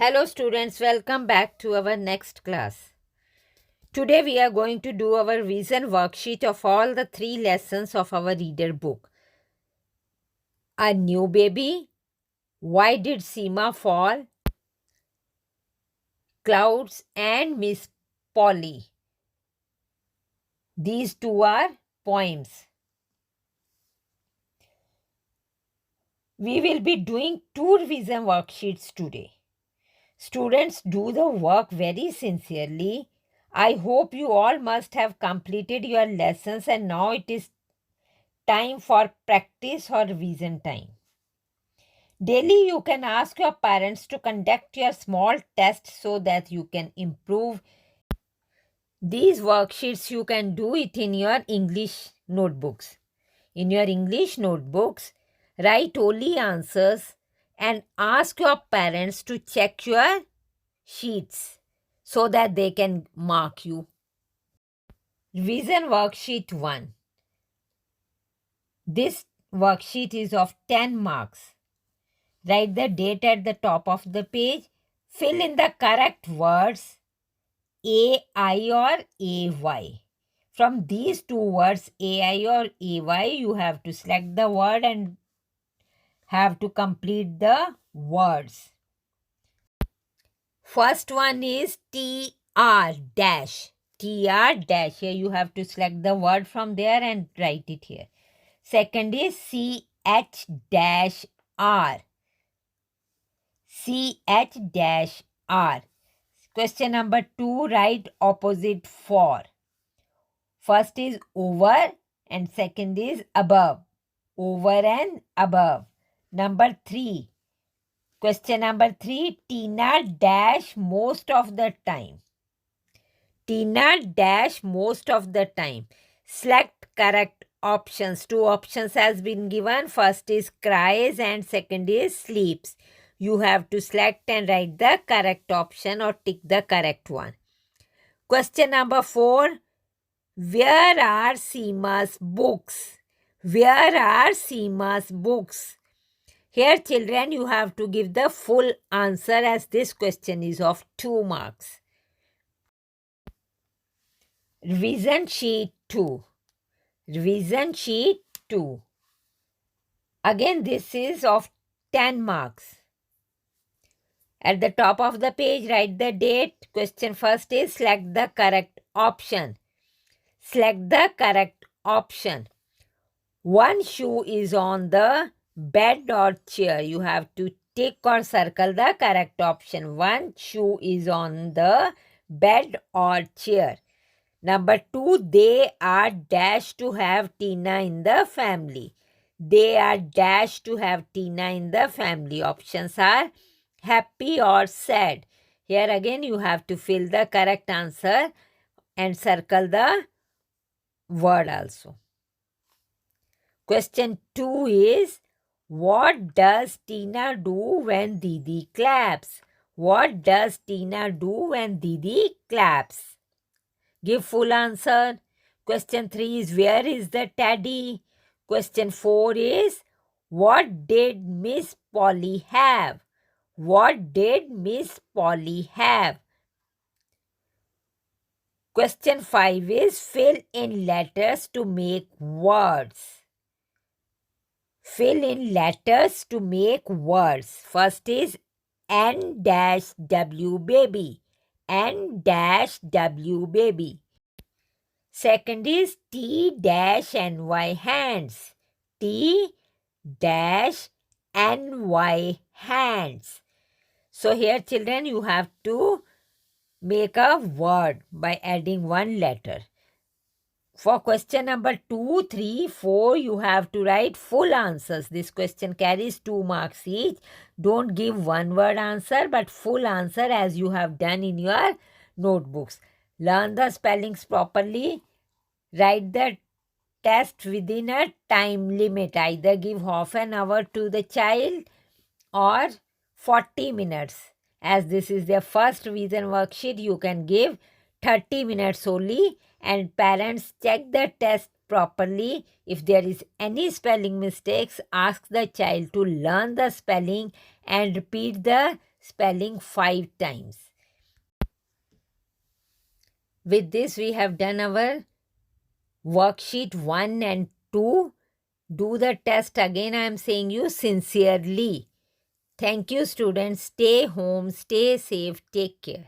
Hello students, welcome back to our next class. Today we are going to do our revision worksheet of all the 3 lessons of our reader book. A New Baby, Why Did Seema Fall, Clouds and Miss Polly. These 2 are poems. We will be doing 2 revision worksheets today. Students, do the work very sincerely. I hope you all must have completed your lessons and now it is time for practice or revision time. Daily, you can ask your parents to conduct your small tests so that you can improve. These worksheets, you can do it in your English notebooks. In your English notebooks, write only answers and ask your parents to check your sheets so that they can mark you. Revision worksheet 1. This worksheet is of 10 marks. Write the date at the top of the page. Fill in the correct words AI or AY. From these 2 words AI or AY, you have to select the word and have to complete the words. First one is TR dash. TR dash. Here you have to select the word from there and write it here. Second is CH dash R. CH-R. Question number 2, write opposite for. First is over and second is above. Over and above. Number 3. Question number 3, Tina dash most of the time. Tina dash most of the time. Select correct options. 2 options has been given. First is cries and second is sleeps. You have to select and write the correct option or tick the correct one. Question number 4. Where are Seema's books? Where are Seema's books? Here, children, you have to give the full answer as this question is of 2 marks. Revision sheet 2. Revision sheet 2. Again, this is of 10 marks. At the top of the page, write the date. Question first is select the correct option. Select the correct option. One shoe is on the bed or chair. You have to tick or circle the correct option. One shoe is on the bed or chair. Number 2, they are dash to have Tina in the family. They are dash to have Tina in the family. Options are happy or sad. Here again you have to fill the correct answer and circle the word also. Question 2 is, what does Tina do when Didi claps? What does Tina do when Didi claps? Give full answer. Question 3 is, where is the teddy? Question 4 is, what did Miss Polly have? What did Miss Polly have? Question 5 is, fill in letters to make words. Fill in letters to make words. First is N-W baby. N-W baby. Second is T-N-Y hands. T-N-Y hands. So here children you have to make a word by adding one letter. For question number 2, 3, 4, you have to write full answers. This question carries 2 marks each. Don't give one word answer but full answer as you have done in your notebooks. Learn the spellings properly. Write the test within a time limit. Either give half an hour to the child or 40 minutes. As this is their first revision worksheet, you can give 30 minutes only, and parents check the test properly. If there is any spelling mistakes, ask the child to learn the spelling and repeat the spelling 5 times. With this, we have done our worksheet 1 and 2. Do the test again. I am saying you sincerely. Thank you, students. Stay home, stay safe, take care.